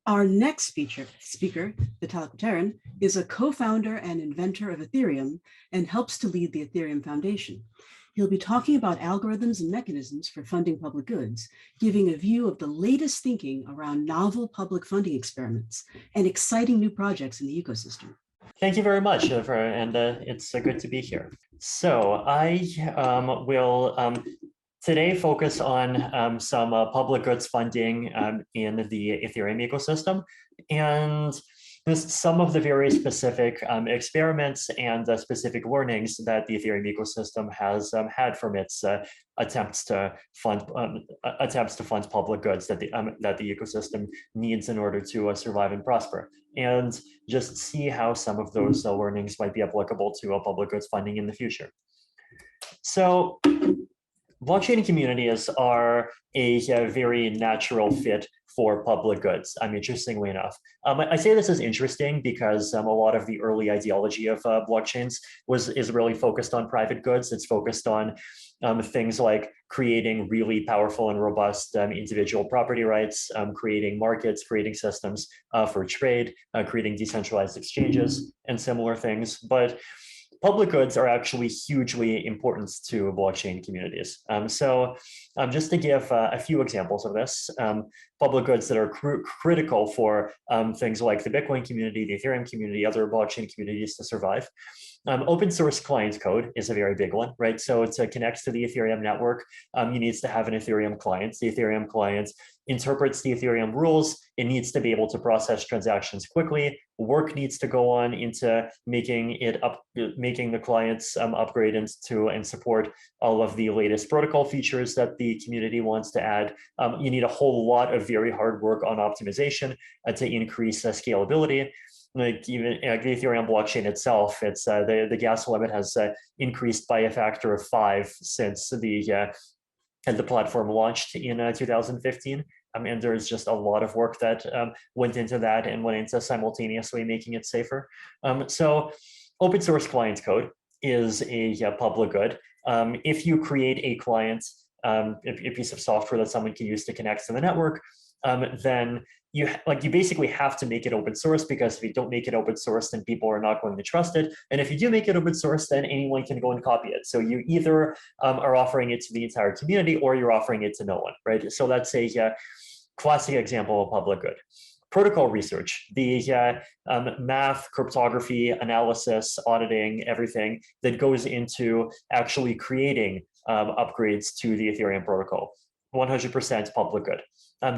Our next speaker, Vitalik Buterin, is a co-founder and inventor of Ethereum and helps to lead the Ethereum Foundation. He'll be talking about algorithms and mechanisms for funding public goods, giving a view of the latest thinking around novel public funding experiments and exciting new projects in the ecosystem. Thank you very much, and it's good to be here. So I will today focus on some public goods funding in the Ethereum ecosystem, and some of the very specific experiments and specific learnings that the Ethereum ecosystem has had from its attempts to fund public goods that the ecosystem needs in order to survive and prosper, and just see how some of those learnings might be applicable to public goods funding in the future. So blockchain communities are a very natural fit for public goods, interestingly enough. I say this is interesting because a lot of the early ideology of blockchains is really focused on private goods. It's focused on things like creating really powerful and robust individual property rights, creating markets, creating systems for trade, creating decentralized exchanges, and similar things. But public goods are actually hugely important to blockchain communities. So just to give a few examples of this, public goods that are critical for things like the Bitcoin community, the Ethereum community, other blockchain communities to survive. Open source client code is a very big one, right? So to connect to the Ethereum network, you need to have an Ethereum client. The Ethereum client interprets the Ethereum rules. It needs to be able to process transactions quickly. Work needs to go on into making the clients upgrade and support all of the latest protocol features that the community wants to add. You need a whole lot of very hard work on optimization to increase scalability. Like even the Ethereum blockchain itself, it's the gas limit has increased by a factor of 5 since the platform launched in 2015. And there's just a lot of work that went into that and went into simultaneously making it safer. So open source client code is a public good. If you create a client, a piece of software that someone can use to connect to the network, then you basically have to make it open source, because if you don't make it open source, then people are not going to trust it. And if you do make it open source, then anyone can go and copy it. So you either are offering it to the entire community, or you're offering it to no one, right? So that's a classic example of public good. Protocol research, the math, cryptography, analysis, auditing, everything that goes into actually creating upgrades to the Ethereum protocol, 100% public good.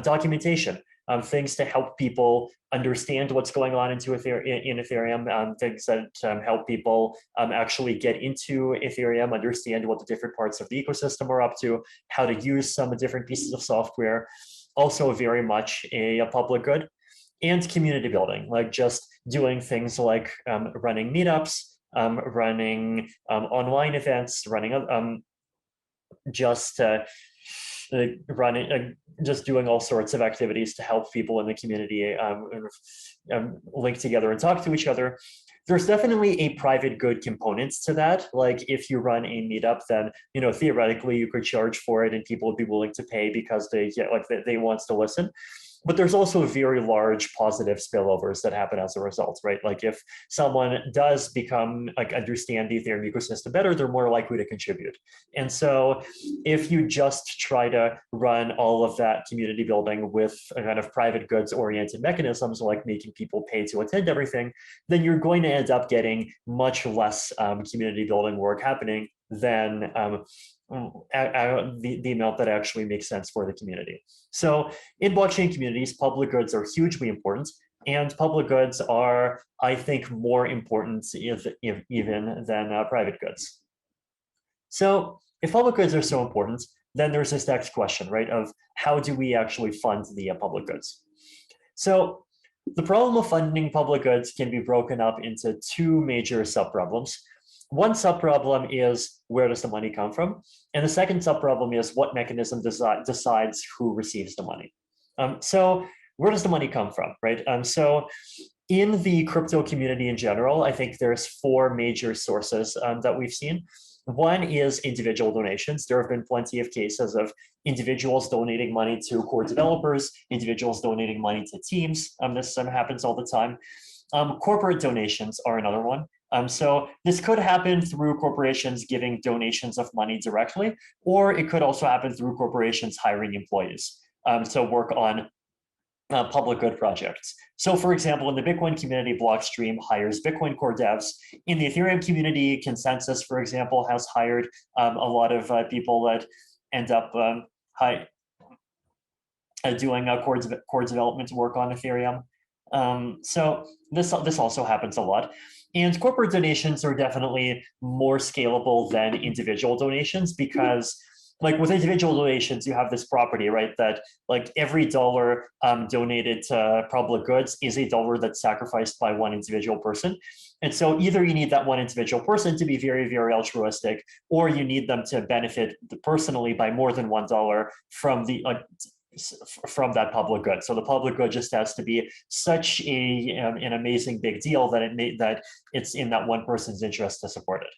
Documentation, things to help people understand what's going on in Ethereum, things that help people actually get into Ethereum, understand what the different parts of the ecosystem are up to, how to use some different pieces of software, also very much a public good. And community building, like just doing things like running meetups, running online events, running just doing all sorts of activities to help people in the community link together and talk to each other. There's definitely a private good component to that. Like if you run a meetup, then theoretically you could charge for it and people would be willing to pay because they want to listen. But there's also very large positive spillovers that happen as a result, right? Like if someone does understand the Ethereum ecosystem better, they're more likely to contribute. And so if you just try to run all of that community building with a kind of private goods oriented mechanisms, like making people pay to attend everything, then you're going to end up getting much less community building work happening than the amount that actually makes sense for the community. So in blockchain communities, public goods are hugely important, and public goods are, I think, more important even than private goods. So if public goods are so important, then there's this next question, right, of how do we actually fund the public goods? So the problem of funding public goods can be broken up into two major subproblems. One subproblem is, where does the money come from? And the second subproblem is, what mechanism decides who receives the money? So where does the money come from, right? So in the crypto community in general, I think there's 4 major sources that we've seen. One is individual donations. There have been plenty of cases of individuals donating money to core developers, individuals donating money to teams. This happens all the time. Corporate donations are another one. So this could happen through corporations giving donations of money directly, or it could also happen through corporations hiring employees to work on public good projects. So for example, in the Bitcoin community, Blockstream hires Bitcoin core devs. In the Ethereum community, Consensus, for example, has hired a lot of people that end up doing core development work on Ethereum. So this also happens a lot. And corporate donations are definitely more scalable than individual donations because like with individual donations, you have this property, right? That like every dollar donated to public goods is a dollar that's sacrificed by one individual person. And so either you need that one individual person to be very, very altruistic, or you need them to benefit personally by more than $1 from the from that public good. So the public good just has to be such an amazing big deal that it's in that one person's interest to support it.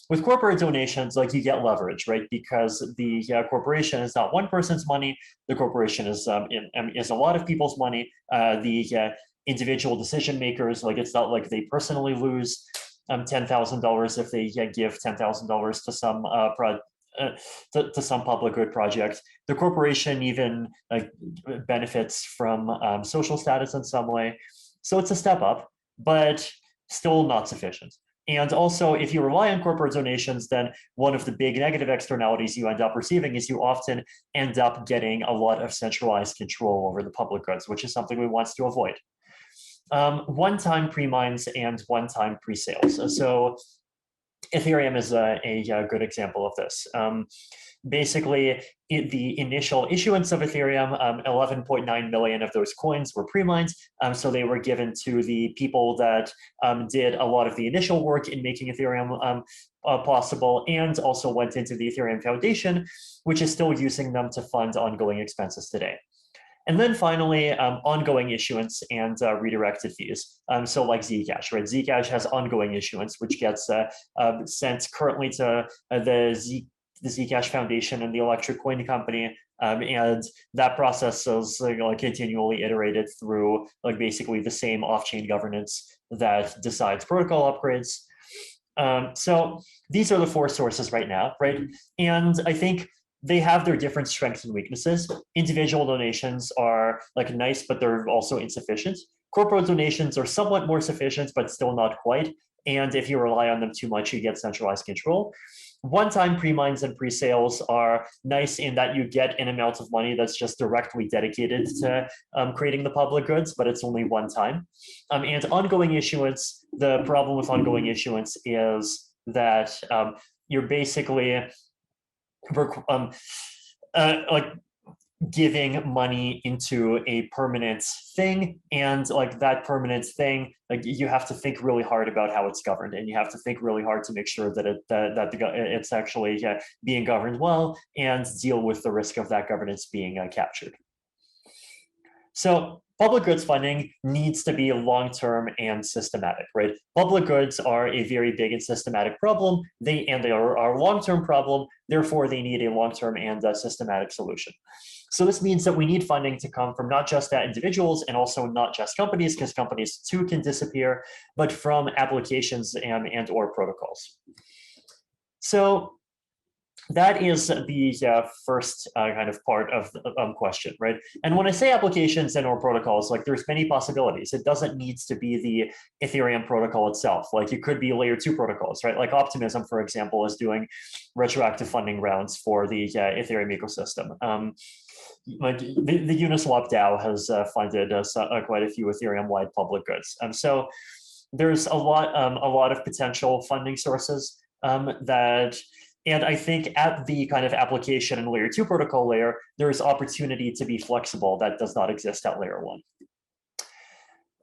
With corporate donations, like you get leverage, right? Because the corporation is not one person's money. The corporation is a lot of people's money. The individual decision makers, like it's not like they personally lose $10,000 if they give $10,000 to some to some public good project. The corporation even benefits from social status in some way. So it's a step up, but still not sufficient. And also, if you rely on corporate donations, then one of the big negative externalities you end up receiving is you often end up getting a lot of centralized control over the public goods, which is something we want to avoid. One-time pre-mines and one-time pre-sales. So Ethereum is a good example of this. Basically, the initial issuance of Ethereum, 11.9 million of those coins were pre-mined. So they were given to the people that did a lot of the initial work in making Ethereum possible, and also went into the Ethereum Foundation, which is still using them to fund ongoing expenses today. And then finally, ongoing issuance and redirected fees. So like Zcash, right? Zcash has ongoing issuance, which gets sent currently to the Zcash Foundation and the Electric Coin Company. And that process is continually iterated through like basically the same off-chain governance that decides protocol upgrades. So these are the four sources right now, right? And I think they have their different strengths and weaknesses. Individual donations are like nice, but they're also insufficient. Corporate donations are somewhat more sufficient, but still not quite. And if you rely on them too much, you get centralized control. One-time pre-mines and pre-sales are nice in that you get an amount of money that's just directly dedicated to creating the public goods, but it's only one time. And ongoing issuance, the problem with ongoing issuance is that you're basically like giving money into a permanent thing, and like that permanent thing, like you have to think really hard about how it's governed, and you have to think really hard to make sure that it's actually being governed well, and deal with the risk of that governance being captured. So public goods funding needs to be long-term and systematic, right? Public goods are a very big and systematic problem. They are a long-term problem. Therefore, they need a long-term and systematic solution. So this means that we need funding to come from not just individuals and also not just companies, because companies too can disappear, but from applications and or protocols. So that is the first kind of part of the question, right? And when I say applications and or protocols, like there's many possibilities. It doesn't need to be the Ethereum protocol itself. Like it could be layer 2 protocols, right? Like Optimism, for example, is doing retroactive funding rounds for the Ethereum ecosystem. Like the Uniswap DAO has funded quite a few Ethereum-wide public goods. So there's a lot of potential funding sources and I think at the kind of application and layer 2 protocol layer, there's opportunity to be flexible that does not exist at layer 1.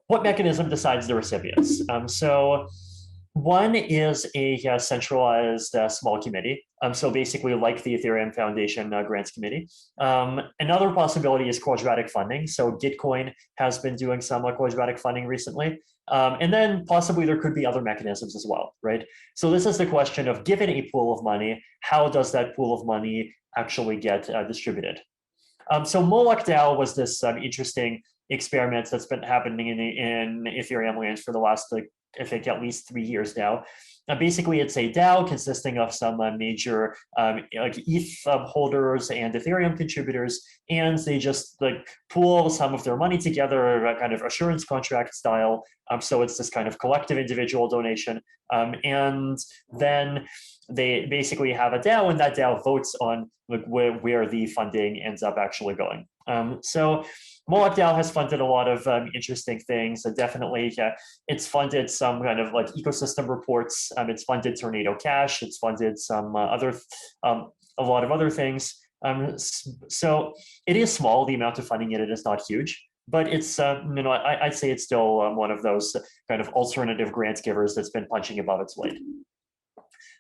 What mechanism decides the recipients? So one is a centralized small committee. So basically like the Ethereum Foundation Grants Committee. Another possibility is quadratic funding. So Gitcoin has been doing some quadratic funding recently. And then possibly there could be other mechanisms as well, right? So this is the question of, given a pool of money, how does that pool of money actually get distributed? So Moloch DAO was this interesting experiment that's been happening in Ethereum land for the last, I think, at least 3 years now. Basically, it's a DAO consisting of some major like ETH holders and Ethereum contributors, and they just pool some of their money together, kind of assurance contract style. So it's this kind of collective individual donation, and then they basically have a DAO, and that DAO votes on where the funding ends up actually going. So Moloch DAO has funded a lot of interesting things, and definitely it's funded some kind of ecosystem reports. It's funded Tornado Cash. It's funded some a lot of other things. So it is small. The amount of funding in it is not huge, but it's I'd say it's still one of those kind of alternative grant givers that's been punching above its weight.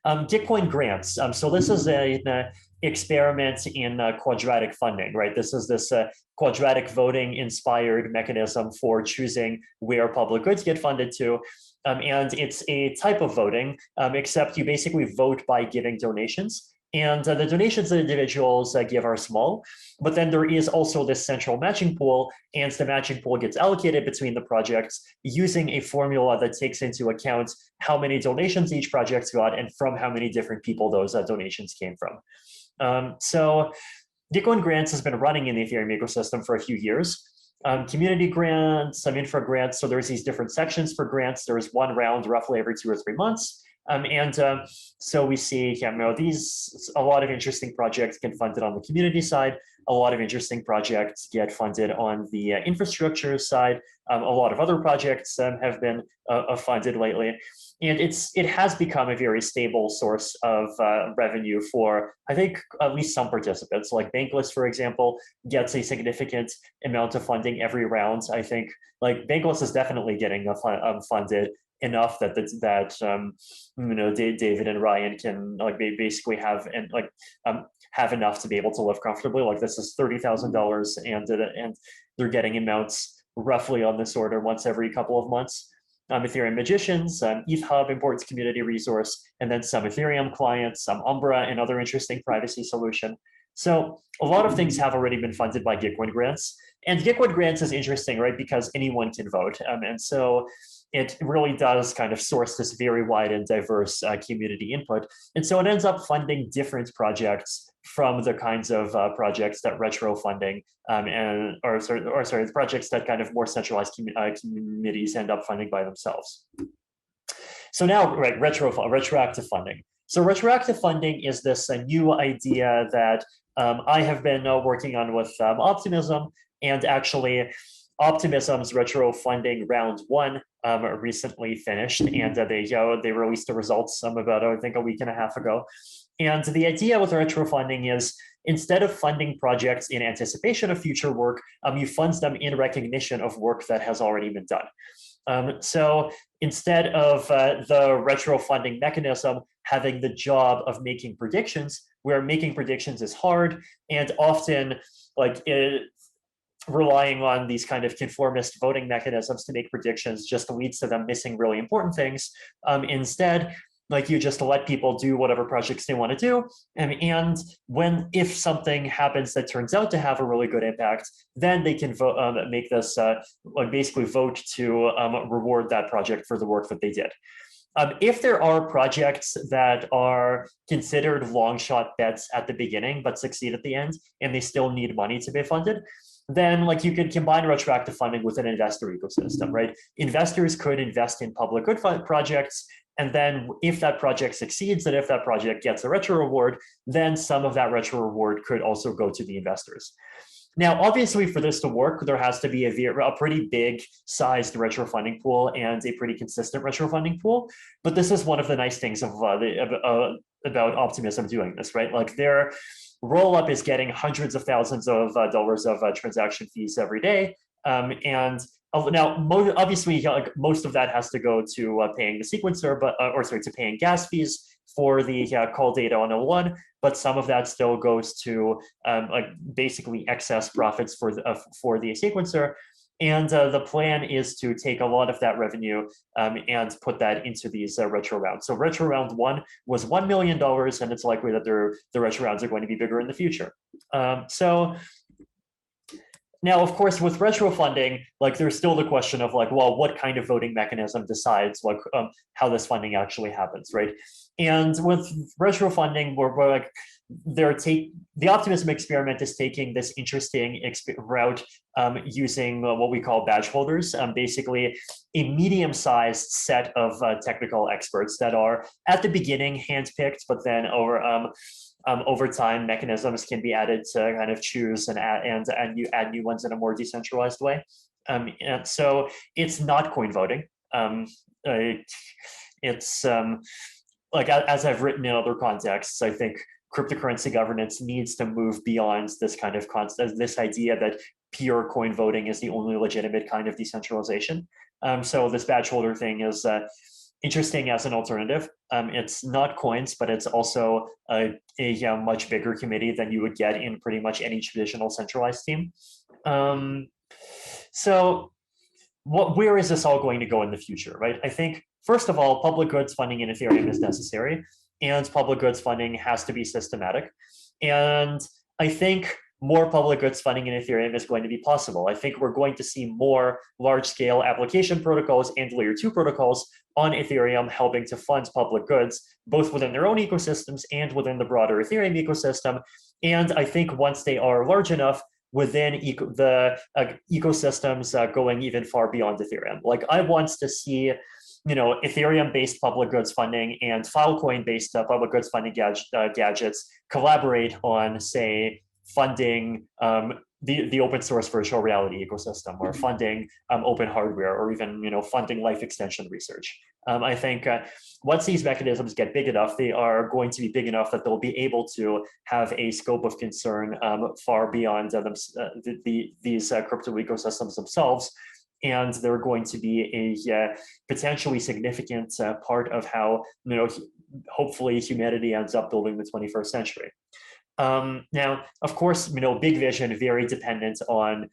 Gitcoin grants. So this is an experiment in quadratic funding, right? This is this quadratic voting inspired mechanism for choosing where public goods get funded to. And it's a type of voting, except you basically vote by giving donations. And the donations that individuals give are small, but then there is also this central matching pool, and the matching pool gets allocated between the projects using a formula that takes into account how many donations each project got and from how many different people those donations came from. So Gitcoin grants has been running in the Ethereum ecosystem for a few years. Community grants, some infra grants. So there's these different sections for grants. There's one round roughly every 2 or 3 months. So we see a lot of interesting projects get funded on the community side. A lot of interesting projects get funded on the infrastructure side. A lot of other projects have been funded lately. And it has become a very stable source of revenue for, I think, at least some participants. Like Bankless, for example, gets a significant amount of funding every round. I think Bankless is definitely getting funded enough that David and Ryan can basically have have enough to be able to live comfortably. This is $30,000, and they're getting amounts roughly on this order once every couple of months. Ethereum Magicians, ETH Hub imports community resource, and then some Ethereum clients, some Umbra, and other interesting privacy solution. So a lot of things have already been funded by Gitcoin grants, and Gitcoin grants is interesting, right? Because anyone can vote, and so it really does kind of source this very wide and diverse community input. And so it ends up funding different projects from the kinds of projects that retro funding the projects that kind of more centralized committees end up funding by themselves. So now, right, retroactive funding. So retroactive funding is this new idea that I have been working on with Optimism, and actually Optimism's retro funding round 1 recently finished, and they released the results about I think a week and a half ago. And the idea with retro funding is, instead of funding projects in anticipation of future work, you fund them in recognition of work that has already been done. So instead of the retro funding mechanism having the job of making predictions, where making predictions is hard and often relying on these kind of conformist voting mechanisms to make predictions just leads to them missing really important things. Instead, you just let people do whatever projects they want to do. And if something happens that turns out to have a really good impact, then they can vote, make this, basically vote to reward that project for the work that they did. If there are projects that are considered long shot bets at the beginning, but succeed at the end, and they still need money to be funded, then you could combine retroactive funding with an investor ecosystem, right? Investors could invest in public good projects, and then if that project succeeds and if that project gets a retro reward, then some of that retro reward could also go to the investors. Now, obviously, for this to work, there has to be a pretty big sized retro funding pool and a pretty consistent retro funding pool. But this is one of the nice things about Optimism doing this, right? Their roll-up is getting hundreds of thousands of dollars of transaction fees every day. And Now, obviously, like, most of that has to go to paying the sequencer, but to paying gas fees for the call data on L1, but some of that still goes to like basically excess profits for the sequencer. And the plan is to take a lot of that revenue and put that into these retro rounds. So retro round 1 was $1 million, and it's likely that the retro rounds are going to be bigger in the future. So now, of course, with retro funding, like there's still the question of like, well, what kind of voting mechanism decides like how this funding actually happens, right? And with retro funding, we're like, the optimism experiment is taking this interesting route using what we call badge holders, basically a medium-sized set of technical experts that are at the beginning handpicked, but then over time, mechanisms can be added to kind of choose and add new ones in a more decentralized way. And so it's not coin voting. It's like, as I've written in other contexts, I think cryptocurrency governance needs to move beyond this kind of this idea that pure coin voting is the only legitimate kind of decentralization. So this badge holder thing is interesting as an alternative. It's not coins, but it's also a much bigger committee than you would get in pretty much any traditional centralized team. So where is this all going to go in the future, right? I think, first of all, public goods funding in Ethereum is necessary, and public goods funding has to be systematic. And I think more public goods funding in Ethereum is going to be possible. I think we're going to see more large-scale application protocols and layer 2 protocols on Ethereum helping to fund public goods, both within their own ecosystems and within the broader Ethereum ecosystem. And I think once they are large enough within the ecosystems going even far beyond Ethereum. Like, I want to see Ethereum-based public goods funding and Filecoin-based public goods funding gadgets collaborate on, say, funding the open source virtual reality ecosystem, or funding open hardware, or even funding life extension research. I think once these mechanisms get big enough, they are going to be big enough that they'll be able to have a scope of concern far beyond these crypto ecosystems themselves. And they're going to be a potentially significant part of how hopefully humanity ends up building the 21st century. Now, of course, big vision, very dependent on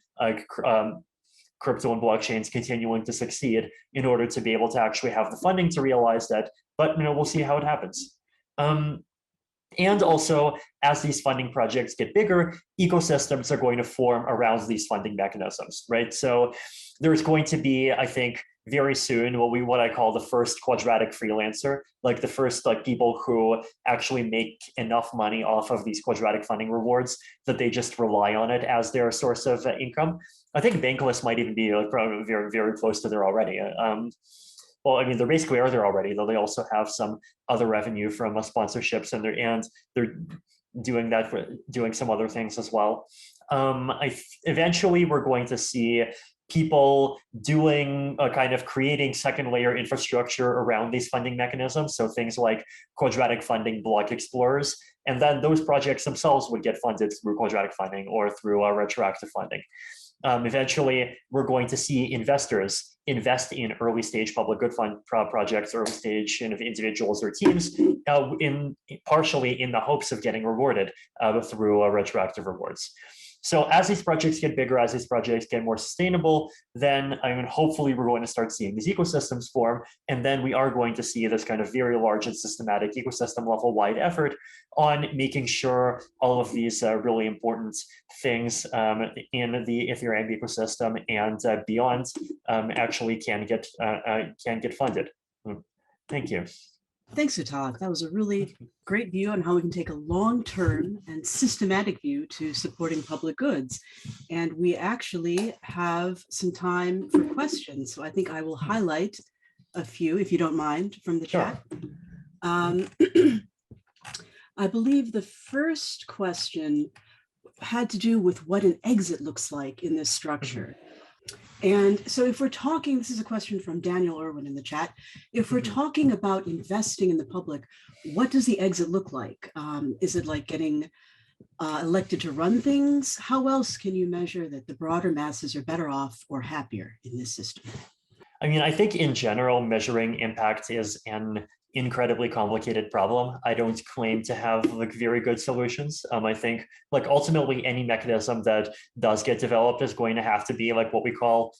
crypto and blockchains continuing to succeed in order to be able to actually have the funding to realize that. But we'll see how it happens. And also, as these funding projects get bigger, ecosystems are going to form around these funding mechanisms, right? So there's going to be, I think, very soon what I call the first quadratic freelancer, like the first people who actually make enough money off of these quadratic funding rewards that they just rely on it as their source of income. I think Bankless might even be probably very, very close to there already. Well, I mean, they basically are there already, though they also have some other revenue from sponsorships, and they're doing some other things as well. Eventually, we're going to see people doing kind of creating second layer infrastructure around these funding mechanisms. So things like quadratic funding block explorers, and then those projects themselves would get funded through quadratic funding or through retroactive funding. Eventually, we're going to see investors invest in early stage public good fund projects, early stage individuals or teams, partially in the hopes of getting rewarded through retroactive rewards. So as these projects get bigger, as these projects get more sustainable, then hopefully we're going to start seeing these ecosystems form, and then we are going to see this kind of very large and systematic ecosystem level wide effort on making sure all of these really important things in the Ethereum ecosystem and beyond actually can get funded. Thank you. Thanks, Vitalik. That was a really great view on how we can take a long-term and systematic view to supporting public goods. And we actually have some time for questions. So I think I will highlight a few, if you don't mind, from the chat. I believe the first question had to do with what an exit looks like in this structure. And so if we're talking, this is a question from Daniel Irwin in the chat. If we're talking about investing in the public, what does the exit look like? Is it like getting, elected to run things, how else can you measure that the broader masses are better off or happier in this system? I mean, I think in general, measuring impact is an incredibly complicated problem. I don't claim to have like very good solutions. I think like ultimately any mechanism that does get developed is going to have to be like what we call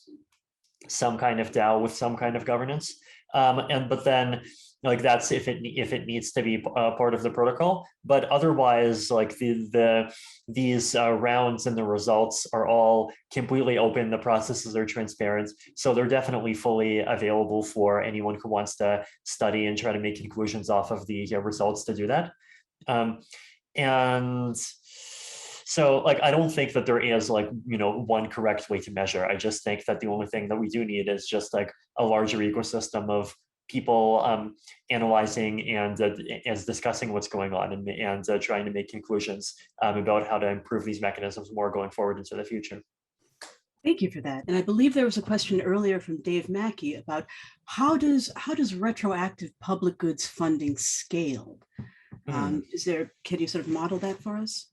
some kind of DAO with some kind of governance. But then like that's if it needs to be part of the protocol. But otherwise, like these rounds and the results are all completely open. The processes are transparent, so they're definitely fully available for anyone who wants to study and try to make conclusions off of the results to do that. Um, and so like I don't think that there is like one correct way to measure. I just think that the only thing that we do need is just like a larger ecosystem of people analyzing and as discussing what's going on and trying to make conclusions about how to improve these mechanisms more going forward into the future. Thank you for that. And I believe there was a question earlier from Dave Mackey about how does retroactive public goods funding scale? Can you sort of model that for us?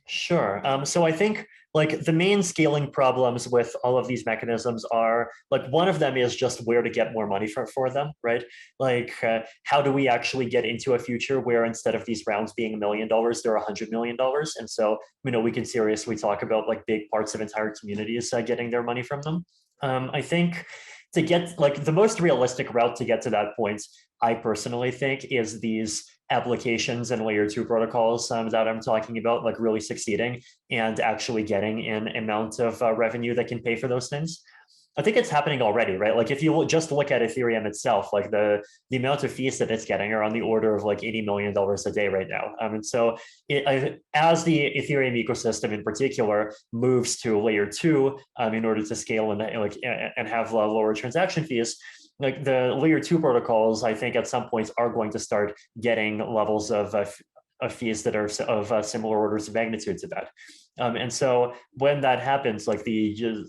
Sure. So I think like the main scaling problems with all of these mechanisms are like one of them is just where to get more money for them, right? Like how do we actually get into a future where instead of these rounds being $1 million, they're $100 million? And so, we can seriously talk about like big parts of entire communities getting their money from them. I think to get like the most realistic route to get to that point, I personally think is these applications and layer 2 protocols that I'm talking about, like really succeeding and actually getting an amount of revenue that can pay for those things. I think it's happening already, right? Like if you just look at Ethereum itself, like the amount of fees that it's getting are on the order of like $80 million a day right now. And so as the Ethereum ecosystem in particular moves to layer 2 in order to scale and have lower transaction fees, like the layer 2 protocols, I think at some points are going to start getting levels of fees that are of similar orders of magnitude to that. And so when that happens, and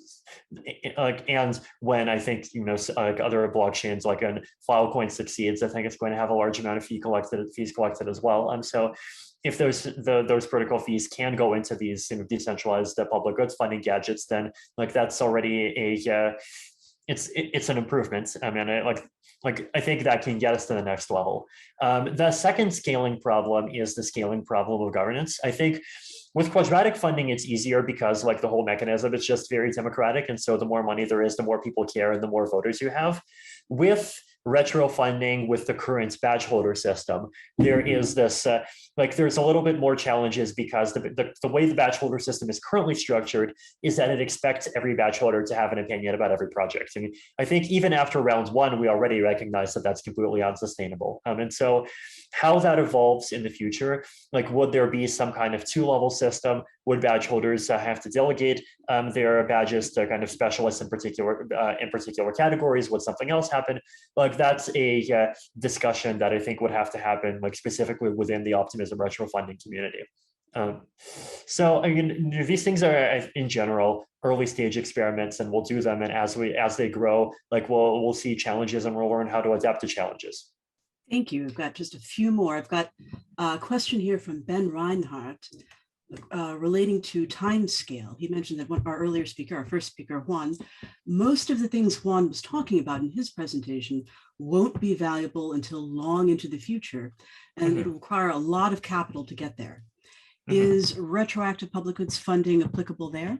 when I think like other blockchains like an Filecoin succeeds, I think it's going to have a large amount of fees collected as well. So if those protocol fees can go into these decentralized public goods funding gadgets, then like that's already a it's an improvement. I mean, I think that can get us to the next level. The second scaling problem is the scaling problem of governance. I think with quadratic funding, it's easier because like the whole mechanism, it's just very democratic. And so the more money there is, the more people care and the more voters you have. With retro funding, with the current badge holder system, there is this, there's a little bit more challenges because the way the badge holder system is currently structured is that it expects every badge holder to have an opinion about every project. I mean, I think even after round 1, we already recognize that that's completely unsustainable. And so how that evolves in the future, like would there be some kind of 2-level system? Would badge holders have to delegate their badges to kind of specialists in particular categories? Would something else happen? Like that's a discussion that I think would have to happen like specifically within the optimism retro funding community. So I mean, these things are in general early stage experiments, and we'll do them, and as they grow, like we'll see challenges and we'll learn how to adapt to challenges. Thank you. I've got just a few more. I've got a question here from Ben Reinhardt relating to time scale. He mentioned that our first speaker, Juan, most of the things Juan was talking about in his presentation won't be valuable until long into the future, and it'll require a lot of capital to get there. Is retroactive public goods funding applicable there?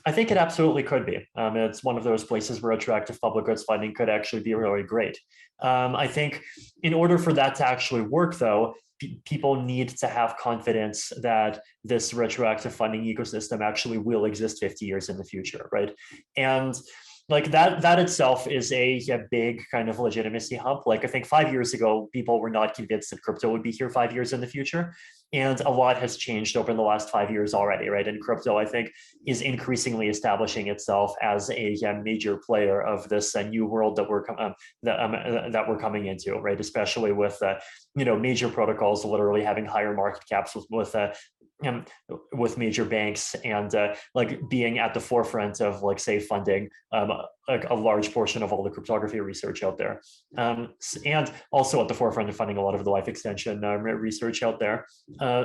I think it absolutely could be. It's one of those places where retroactive public goods funding could actually be really great. I think in order for that to actually work, though, people need to have confidence that this retroactive funding ecosystem actually will exist 50 years in the future, right? And like that itself is a big kind of legitimacy hump. Like I think 5 years ago, people were not convinced that crypto would be here 5 years in the future. And a lot has changed over the last 5 years already, right? And crypto, I think, is increasingly establishing itself as a major player of this new world that we're coming into, right? Especially with major protocols literally having higher market caps with with major banks and like being at the forefront of like say funding like a large portion of all the cryptography research out there, and also at the forefront of funding a lot of the life extension research out there.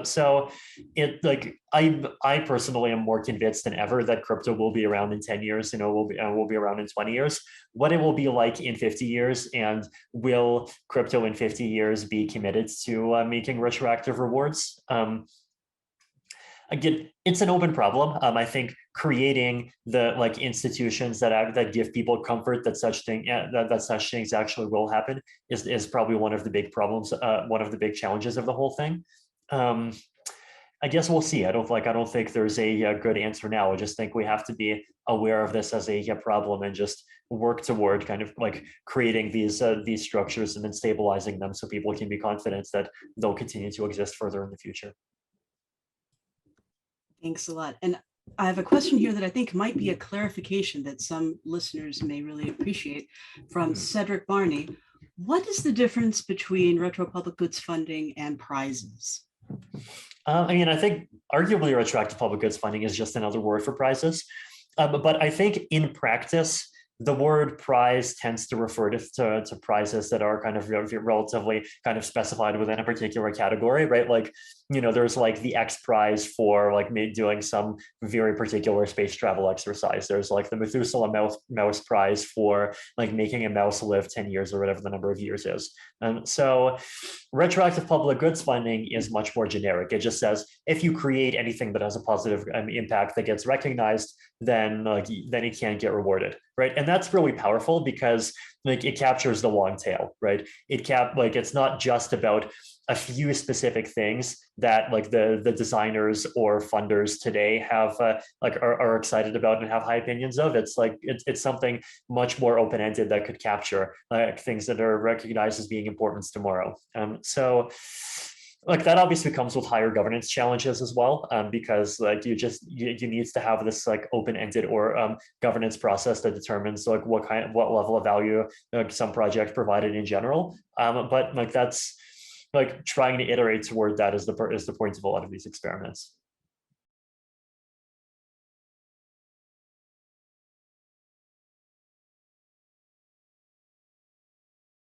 So it like I personally am more convinced than ever that crypto will be around in 10 years, will be around in 20 years. What it will be like in 50 years, and will crypto in 50 years be committed to making retroactive rewards? Again, it's an open problem. I think creating the like institutions that give people comfort that such things actually will happen is probably one of the big problems, one of the big challenges of the whole thing. I guess we'll see. I don't think there's a good answer now. I just think we have to be aware of this as a problem and just work toward kind of like creating these structures and then stabilizing them so people can be confident that they'll continue to exist further in the future. Thanks a lot. And I have a question here that I think might be a clarification that some listeners may really appreciate from Cedric Barney. What is the difference between retro public goods funding and prizes? I mean, I think arguably retroactive public goods funding is just another word for prizes. But I think in practice, the word prize tends to refer to prizes that are kind of relatively kind of specified within a particular category, right? Like, there's like the X prize for like me doing some very particular space travel exercise. There's like the Methuselah mouse prize for like making a mouse live 10 years or whatever the number of years is. And so retroactive public goods funding is much more generic. It just says, if you create anything that has a positive impact that gets recognized, then it can get rewarded, right? And that's really powerful because like it captures the long tail, right? It's not just about a few specific things that like the designers or funders today have are excited about and have high opinions of. It's like it's something much more open-ended that could capture things that are recognized as being important tomorrow. So like that obviously comes with higher governance challenges as well, because like you need to have this like open-ended or governance process that determines like what level of value some project provided in general. But like that's like trying to iterate toward that is the point of a lot of these experiments.